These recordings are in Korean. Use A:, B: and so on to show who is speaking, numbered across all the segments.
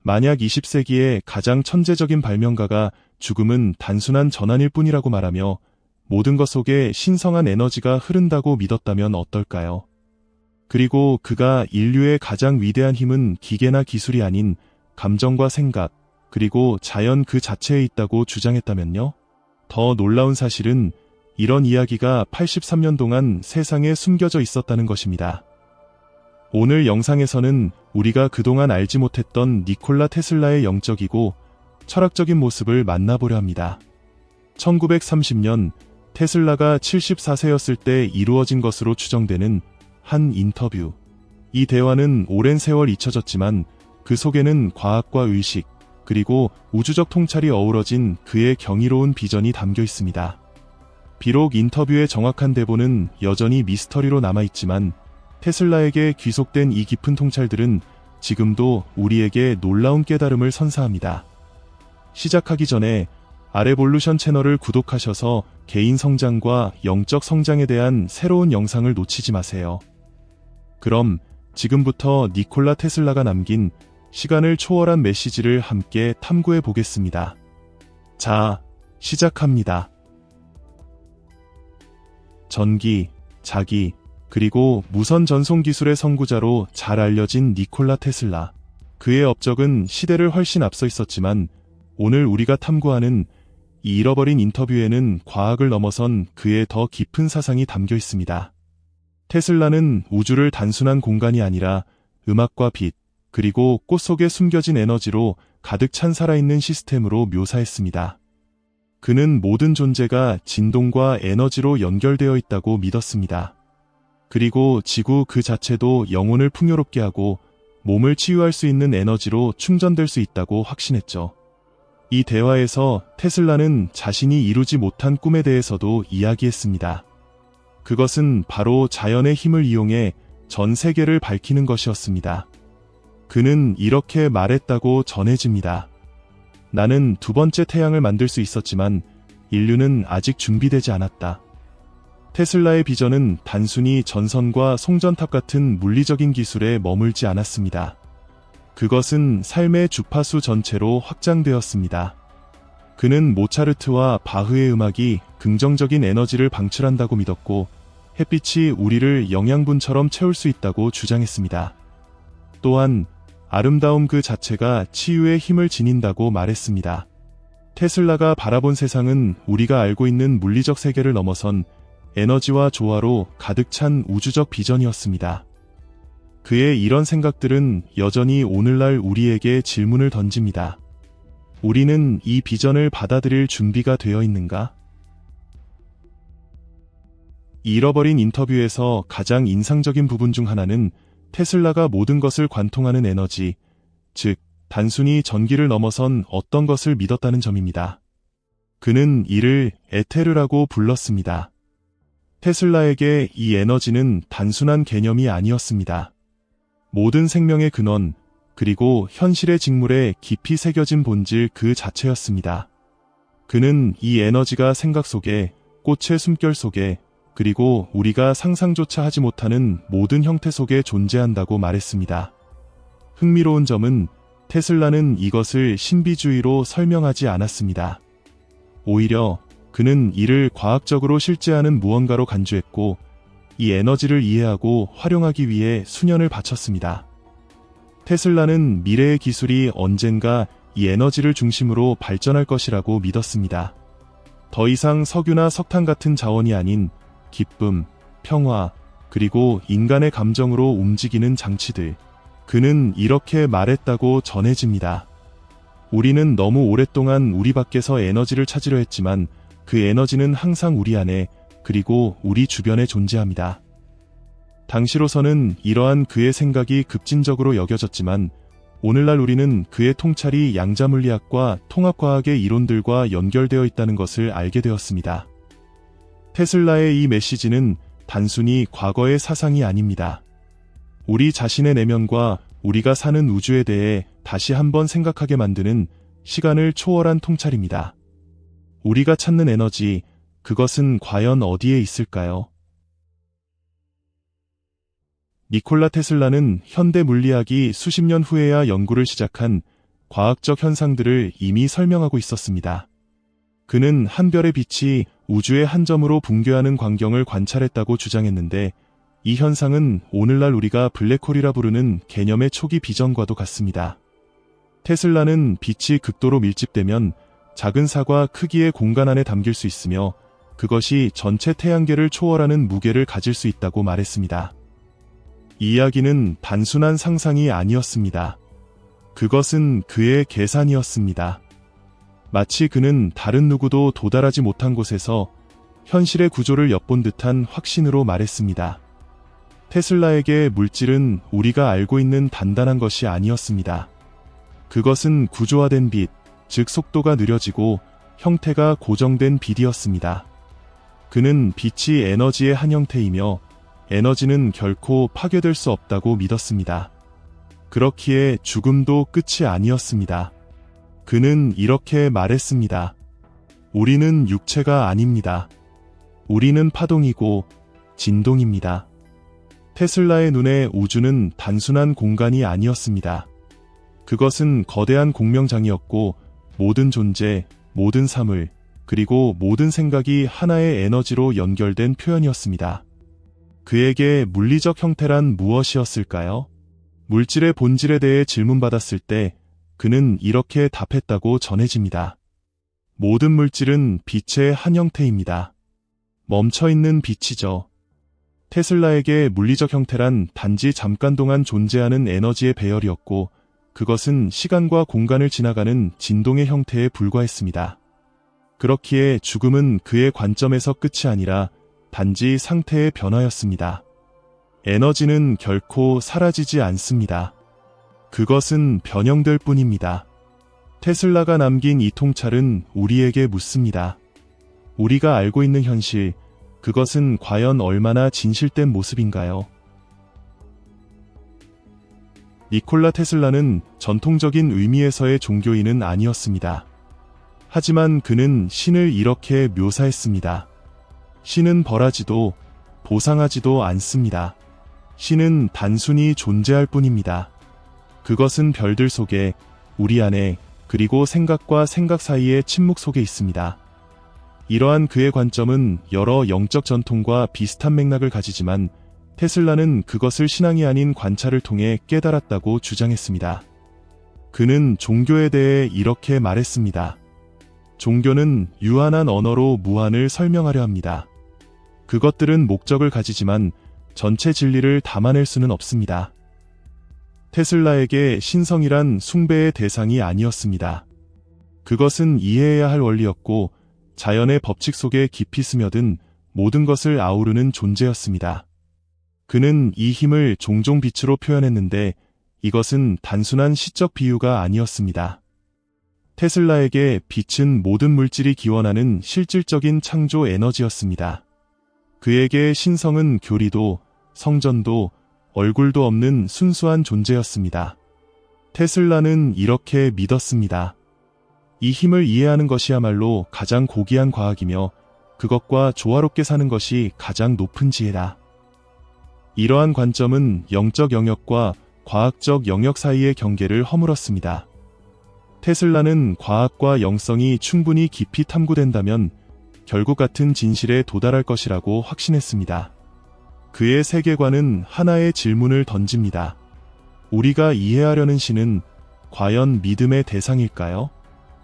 A: 만약 20세기의 가장 천재적인 발명가가 죽음은 단순한 전환일 뿐이라고 말하며 모든 것 속에 신성한 에너지가 흐른다고 믿었다면 어떨까요? 그리고 그가 인류의 가장 위대한 힘은 기계나 기술이 아닌 감정과 생각, 그리고 자연 그 자체에 있다고 주장했다면요? 더 놀라운 사실은 이런 이야기가 83년 동안 세상에 숨겨져 있었다는 것입니다. 오늘 영상에서는 우리가 그동안 알지 못했던 니콜라 테슬라의 영적이고 철학적인 모습을 만나보려 합니다. 1930년 테슬라가 74세였을 때 이루어진 것으로 추정되는 한 인터뷰. 이 대화는 오랜 세월 잊혀졌지만 그 속에는 과학과 의식, 그리고 우주적 통찰이 어우러진 그의 경이로운 비전이 담겨 있습니다. 비록 인터뷰의 정확한 대본은 여전히 미스터리로 남아있지만 테슬라에게 귀속된 이 깊은 통찰들은 지금도 우리에게 놀라운 깨달음을 선사합니다. 시작하기 전에 아레볼루션 채널을 구독하셔서 개인 성장과 영적 성장에 대한 새로운 영상을 놓치지 마세요. 그럼 지금부터 니콜라 테슬라가 남긴 시간을 초월한 메시지를 함께 탐구해 보겠습니다. 자, 시작합니다. 전기, 자기, 그리고 무선 전송 기술의 선구자로 잘 알려진 니콜라 테슬라. 그의 업적은 시대를 훨씬 앞서 있었지만 오늘 우리가 탐구하는 이 잃어버린 인터뷰에는 과학을 넘어선 그의 더 깊은 사상이 담겨 있습니다. 테슬라는 우주를 단순한 공간이 아니라 음악과 빛, 그리고 꽃 속에 숨겨진 에너지로 가득 찬 살아있는 시스템으로 묘사했습니다. 그는 모든 존재가 진동과 에너지로 연결되어 있다고 믿었습니다. 그리고 지구 그 자체도 영혼을 풍요롭게 하고 몸을 치유할 수 있는 에너지로 충전될 수 있다고 확신했죠. 이 대화에서 테슬라는 자신이 이루지 못한 꿈에 대해서도 이야기했습니다. 그것은 바로 자연의 힘을 이용해 전 세계를 밝히는 것이었습니다. 그는 이렇게 말했다고 전해집니다. 나는 두 번째 태양을 만들 수 있었지만 인류는 아직 준비되지 않았다. 테슬라의 비전은 단순히 전선과 송전탑 같은 물리적인 기술에 머물지 않았습니다. 그것은 삶의 주파수 전체로 확장되었습니다. 그는 모차르트와 바흐의 음악이 긍정적인 에너지를 방출한다고 믿었고 햇빛이 우리를 영양분처럼 채울 수 있다고 주장했습니다. 또한 아름다움 그 자체가 치유의 힘을 지닌다고 말했습니다. 테슬라가 바라본 세상은 우리가 알고 있는 물리적 세계를 넘어선 에너지와 조화로 가득 찬 우주적 비전이었습니다. 그의 이런 생각들은 여전히 오늘날 우리에게 질문을 던집니다. 우리는 이 비전을 받아들일 준비가 되어 있는가? 잃어버린 인터뷰에서 가장 인상적인 부분 중 하나는 테슬라가 모든 것을 관통하는 에너지, 즉 단순히 전기를 넘어선 어떤 것을 믿었다는 점입니다. 그는 이를 에테르라고 불렀습니다. 테슬라에게 이 에너지는 단순한 개념이 아니었습니다. 모든 생명의 근원, 그리고 현실의 직물에 깊이 새겨진 본질 그 자체였습니다. 그는 이 에너지가 생각 속에, 꽃의 숨결 속에, 그리고 우리가 상상조차 하지 못하는 모든 형태 속에 존재한다고 말했습니다. 흥미로운 점은 테슬라는 이것을 신비주의로 설명하지 않았습니다. 오히려 그는 이를 과학적으로 실제하는 무언가로 간주했고 이 에너지를 이해하고 활용하기 위해 수년을 바쳤습니다. 테슬라는 미래의 기술이 언젠가 이 에너지를 중심으로 발전할 것이라고 믿었습니다. 더 이상 석유나 석탄 같은 자원이 아닌 기쁨, 평화, 그리고 인간의 감정으로 움직이는 장치들. 그는 이렇게 말했다고 전해집니다. 우리는 너무 오랫동안 우리 밖에서 에너지를 찾으려 했지만 그 에너지는 항상 우리 안에, 그리고 우리 주변에 존재합니다. 당시로서는 이러한 그의 생각이 급진적으로 여겨졌지만 오늘날 우리는 그의 통찰이 양자물리학과 통합과학의 이론들과 연결되어 있다는 것을 알게 되었습니다. 테슬라의 이 메시지는 단순히 과거의 사상이 아닙니다. 우리 자신의 내면과 우리가 사는 우주에 대해 다시 한번 생각하게 만드는 시간을 초월한 통찰입니다. 우리가 찾는 에너지, 그것은 과연 어디에 있을까요? 니콜라 테슬라는 현대 물리학이 수십 년 후에야 연구를 시작한 과학적 현상들을 이미 설명하고 있었습니다. 그는 한 별의 빛이 우주의 한 점으로 붕괴하는 광경을 관찰했다고 주장했는데, 이 현상은 오늘날 우리가 블랙홀이라 부르는 개념의 초기 비전과도 같습니다. 테슬라는 빛이 극도로 밀집되면 작은 사과 크기의 공간 안에 담길 수 있으며, 그것이 전체 태양계를 초월하는 무게를 가질 수 있다고 말했습니다. 이 이야기는 단순한 상상이 아니었습니다. 그것은 그의 계산이었습니다. 마치 그는 다른 누구도 도달하지 못한 곳에서 현실의 구조를 엿본 듯한 확신으로 말했습니다. 테슬라에게 물질은 우리가 알고 있는 단단한 것이 아니었습니다. 그것은 구조화된 빛, 즉 속도가 느려지고 형태가 고정된 빛이었습니다. 그는 빛이 에너지의 한 형태이며 에너지는 결코 파괴될 수 없다고 믿었습니다. 그렇기에 죽음도 끝이 아니었습니다. 그는 이렇게 말했습니다. 우리는 육체가 아닙니다. 우리는 파동이고 진동입니다. 테슬라의 눈에 우주는 단순한 공간이 아니었습니다. 그것은 거대한 공명장이었고, 모든 존재, 모든 사물, 그리고 모든 생각이 하나의 에너지로 연결된 표현이었습니다. 그에게 물리적 형태란 무엇이었을까요? 물질의 본질에 대해 질문받았을 때 그는 이렇게 답했다고 전해집니다. 모든 물질은 빛의 한 형태입니다. 멈춰있는 빛이죠. 테슬라에게 물리적 형태란 단지 잠깐 동안 존재하는 에너지의 배열이었고, 그것은 시간과 공간을 지나가는 진동의 형태에 불과했습니다. 그렇기에 죽음은 그의 관점에서 끝이 아니라 단지 상태의 변화였습니다. 에너지는 결코 사라지지 않습니다. 그것은 변형될 뿐입니다. 테슬라가 남긴 이 통찰은 우리에게 묻습니다. 우리가 알고 있는 현실, 그것은 과연 얼마나 진실된 모습인가요? 니콜라 테슬라는 전통적인 의미에서의 종교인은 아니었습니다. 하지만 그는 신을 이렇게 묘사했습니다. 신은 벌하지도 보상하지도 않습니다. 신은 단순히 존재할 뿐입니다. 그것은 별들 속에, 우리 안에, 그리고 생각과 생각 사이의 침묵 속에 있습니다. 이러한 그의 관점은 여러 영적 전통과 비슷한 맥락을 가지지만, 테슬라는 그것을 신앙이 아닌 관찰을 통해 깨달았다고 주장했습니다. 그는 종교에 대해 이렇게 말했습니다. 종교는 유한한 언어로 무한을 설명하려 합니다. 그것들은 목적을 가지지만 전체 진리를 담아낼 수는 없습니다. 테슬라에게 신성이란 숭배의 대상이 아니었습니다. 그것은 이해해야 할 원리였고, 자연의 법칙 속에 깊이 스며든 모든 것을 아우르는 존재였습니다. 그는 이 힘을 종종 빛으로 표현했는데, 이것은 단순한 시적 비유가 아니었습니다. 테슬라에게 빛은 모든 물질이 기원하는 실질적인 창조 에너지였습니다. 그에게 신성은 교리도, 성전도, 얼굴도 없는 순수한 존재였습니다. 테슬라는 이렇게 믿었습니다. 이 힘을 이해하는 것이야말로 가장 고귀한 과학이며, 그것과 조화롭게 사는 것이 가장 높은 지혜다. 이러한 관점은 영적 영역과 과학적 영역 사이의 경계를 허물었습니다. 테슬라는 과학과 영성이 충분히 깊이 탐구된다면 결국 같은 진실에 도달할 것이라고 확신했습니다. 그의 세계관은 하나의 질문을 던집니다. 우리가 이해하려는 신은 과연 믿음의 대상일까요?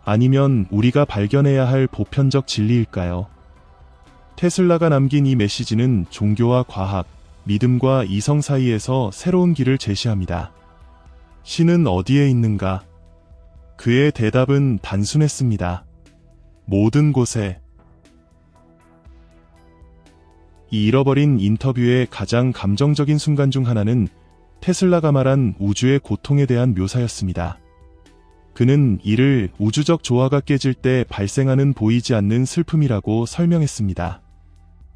A: 아니면 우리가 발견해야 할 보편적 진리일까요? 테슬라가 남긴 이 메시지는 종교와 과학, 믿음과 이성 사이에서 새로운 길을 제시합니다. 신은 어디에 있는가? 그의 대답은 단순했습니다. 모든 곳에. 이 잃어버린 인터뷰의 가장 감정적인 순간 중 하나는 테슬라가 말한 우주의 고통에 대한 묘사였습니다. 그는 이를 우주적 조화가 깨질 때 발생하는 보이지 않는 슬픔이라고 설명했습니다.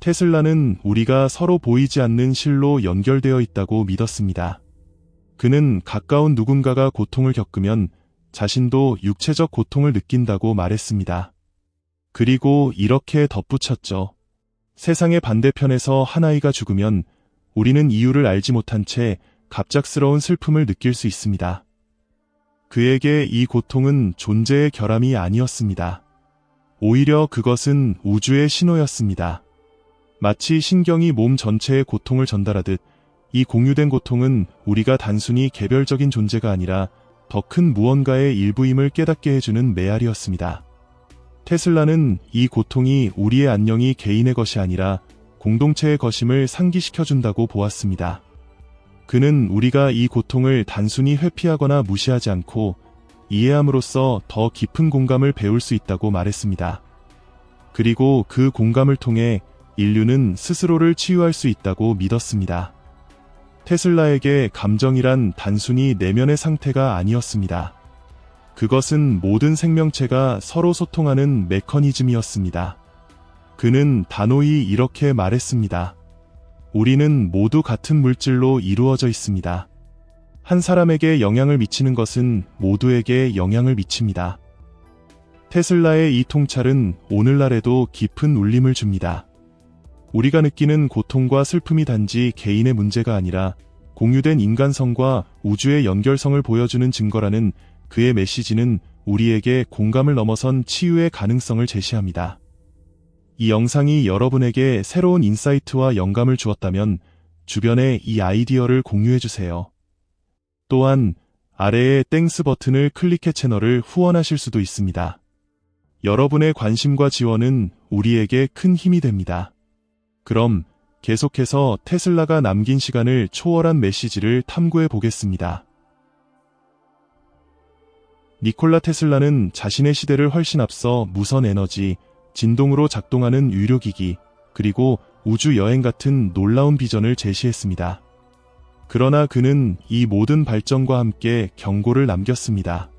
A: 테슬라는 우리가 서로 보이지 않는 실로 연결되어 있다고 믿었습니다. 그는 가까운 누군가가 고통을 겪으면 자신도 육체적 고통을 느낀다고 말했습니다. 그리고 이렇게 덧붙였죠. 세상의 반대편에서 한 아이가 죽으면 우리는 이유를 알지 못한 채 갑작스러운 슬픔을 느낄 수 있습니다. 그에게 이 고통은 존재의 결함이 아니었습니다. 오히려 그것은 우주의 신호였습니다. 마치 신경이 몸 전체에 고통을 전달하듯 이 공유된 고통은 우리가 단순히 개별적인 존재가 아니라 더 큰 무언가의 일부임을 깨닫게 해주는 메아리였습니다. 테슬라는 이 고통이 우리의 안녕이 개인의 것이 아니라 공동체의 것임을 상기시켜준다고 보았습니다. 그는 우리가 이 고통을 단순히 회피하거나 무시하지 않고 이해함으로써 더 깊은 공감을 배울 수 있다고 말했습니다. 그리고 그 공감을 통해 인류는 스스로를 치유할 수 있다고 믿었습니다. 테슬라에게 감정이란 단순히 내면의 상태가 아니었습니다. 그것은 모든 생명체가 서로 소통하는 메커니즘이었습니다. 그는 단호히 이렇게 말했습니다. 우리는 모두 같은 물질로 이루어져 있습니다. 한 사람에게 영향을 미치는 것은 모두에게 영향을 미칩니다. 테슬라의 이 통찰은 오늘날에도 깊은 울림을 줍니다. 우리가 느끼는 고통과 슬픔이 단지 개인의 문제가 아니라 공유된 인간성과 우주의 연결성을 보여주는 증거라는 그의 메시지는 우리에게 공감을 넘어선 치유의 가능성을 제시합니다. 이 영상이 여러분에게 새로운 인사이트와 영감을 주었다면 주변에 이 아이디어를 공유해주세요. 또한 아래의 땡스 버튼을 클릭해 채널을 후원하실 수도 있습니다. 여러분의 관심과 지원은 우리에게 큰 힘이 됩니다. 그럼 계속해서 테슬라가 남긴 시간을 초월한 메시지를 탐구해 보겠습니다. 니콜라 테슬라는 자신의 시대를 훨씬 앞서 무선 에너지, 진동으로 작동하는 유료기기, 그리고 우주 여행 같은 놀라운 비전을 제시했습니다. 그러나 그는 이 모든 발전과 함께 경고를 남겼습니다.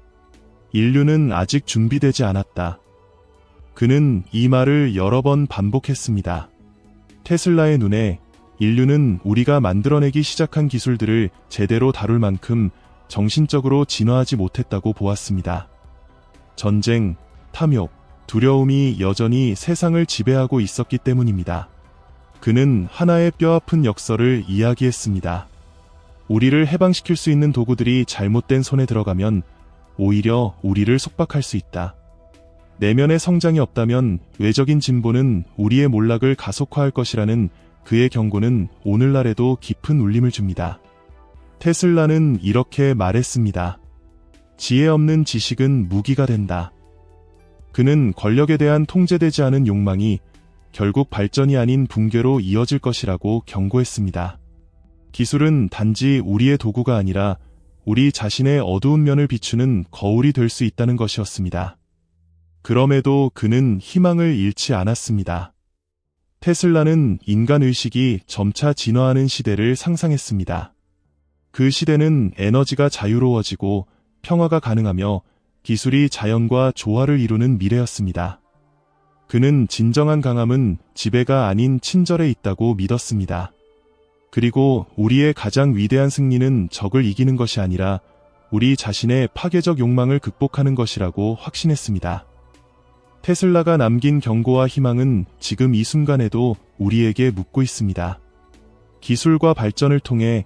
A: 인류는 아직 준비되지 않았다. 그는 이 말을 여러 번 반복했습니다. 테슬라의 눈에 인류는 우리가 만들어내기 시작한 기술들을 제대로 다룰 만큼 정신적으로 진화하지 못했다고 보았습니다. 전쟁, 탐욕, 두려움이 여전히 세상을 지배하고 있었기 때문입니다. 그는 하나의 뼈아픈 역설을 이야기했습니다. 우리를 해방시킬 수 있는 도구들이 잘못된 손에 들어가면 오히려 우리를 속박할 수 있다. 내면의 성장이 없다면 외적인 진보는 우리의 몰락을 가속화할 것이라는 그의 경고는 오늘날에도 깊은 울림을 줍니다. 테슬라는 이렇게 말했습니다. 지혜 없는 지식은 무기가 된다. 그는 권력에 대한 통제되지 않은 욕망이 결국 발전이 아닌 붕괴로 이어질 것이라고 경고했습니다. 기술은 단지 우리의 도구가 아니라 우리 자신의 어두운 면을 비추는 거울이 될 수 있다는 것이었습니다. 그럼에도 그는 희망을 잃지 않았습니다. 테슬라는 인간의식이 점차 진화하는 시대를 상상했습니다. 그 시대는 에너지가 자유로워지고 평화가 가능하며 기술이 자연과 조화를 이루는 미래였습니다. 그는 진정한 강함은 지배가 아닌 친절에 있다고 믿었습니다. 그리고 우리의 가장 위대한 승리는 적을 이기는 것이 아니라 우리 자신의 파괴적 욕망을 극복하는 것이라고 확신했습니다. 테슬라가 남긴 경고와 희망은 지금 이 순간에도 우리에게 묻고 있습니다. 기술과 발전을 통해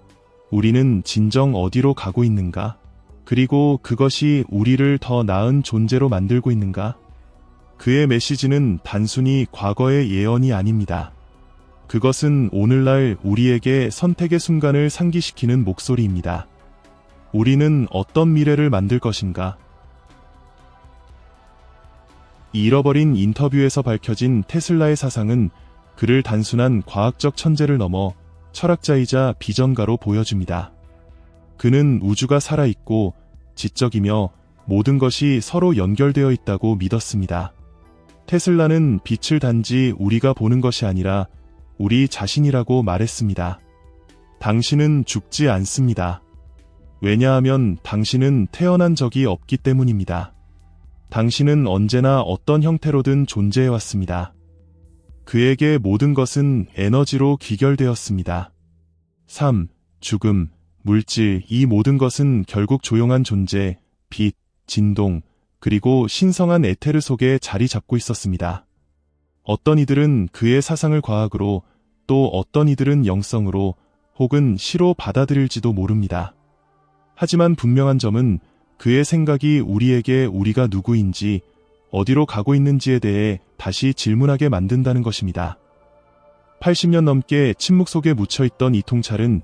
A: 우리는 진정 어디로 가고 있는가? 그리고 그것이 우리를 더 나은 존재로 만들고 있는가? 그의 메시지는 단순히 과거의 예언이 아닙니다. 그것은 오늘날 우리에게 선택의 순간을 상기시키는 목소리입니다. 우리는 어떤 미래를 만들 것인가? 잃어버린 인터뷰에서 밝혀진 테슬라의 사상은 그를 단순한 과학적 천재를 넘어 철학자이자 비전가로 보여줍니다. 그는 우주가 살아있고 지적이며 모든 것이 서로 연결되어 있다고 믿었습니다. 테슬라는 빛을 단지 우리가 보는 것이 아니라 우리 자신이라고 말했습니다. 당신은 죽지 않습니다. 왜냐하면 당신은 태어난 적이 없기 때문입니다. 당신은 언제나 어떤 형태로든 존재해왔습니다. 그에게 모든 것은 에너지로 귀결되었습니다. 삶, 죽음, 물질, 이 모든 것은 결국 조용한 존재, 빛, 진동, 그리고 신성한 에테르 속에 자리 잡고 있었습니다. 어떤 이들은 그의 사상을 과학으로, 또 어떤 이들은 영성으로, 혹은 시로 받아들일지도 모릅니다. 하지만 분명한 점은 그의 생각이 우리에게 우리가 누구인지, 어디로 가고 있는지에 대해 다시 질문하게 만든다는 것입니다. 80년 넘게 침묵 속에 묻혀있던 이 통찰은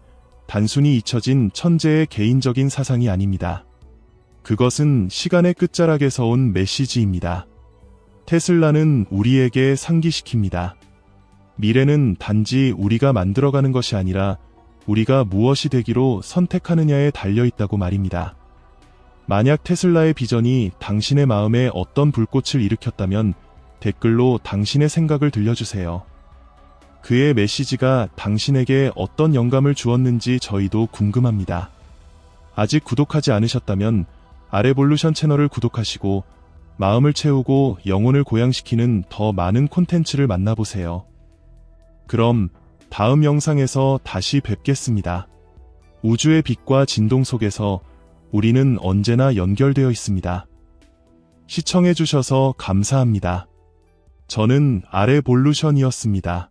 A: 단순히 잊혀진 천재의 개인적인 사상이 아닙니다. 그것은 시간의 끝자락에서 온 메시지입니다. 테슬라는 우리에게 상기시킵니다. 미래는 단지 우리가 만들어가는 것이 아니라 우리가 무엇이 되기로 선택하느냐에 달려있다고 말입니다. 만약 테슬라의 비전이 당신의 마음에 어떤 불꽃을 일으켰다면 댓글로 당신의 생각을 들려주세요. 그의 메시지가 당신에게 어떤 영감을 주었는지 저희도 궁금합니다. 아직 구독하지 않으셨다면 아레볼루션 채널을 구독하시고 마음을 채우고 영혼을 고양시키는 더 많은 콘텐츠를 만나보세요. 그럼 다음 영상에서 다시 뵙겠습니다. 우주의 빛과 진동 속에서 우리는 언제나 연결되어 있습니다. 시청해주셔서 감사합니다. 저는 아레볼루션이었습니다.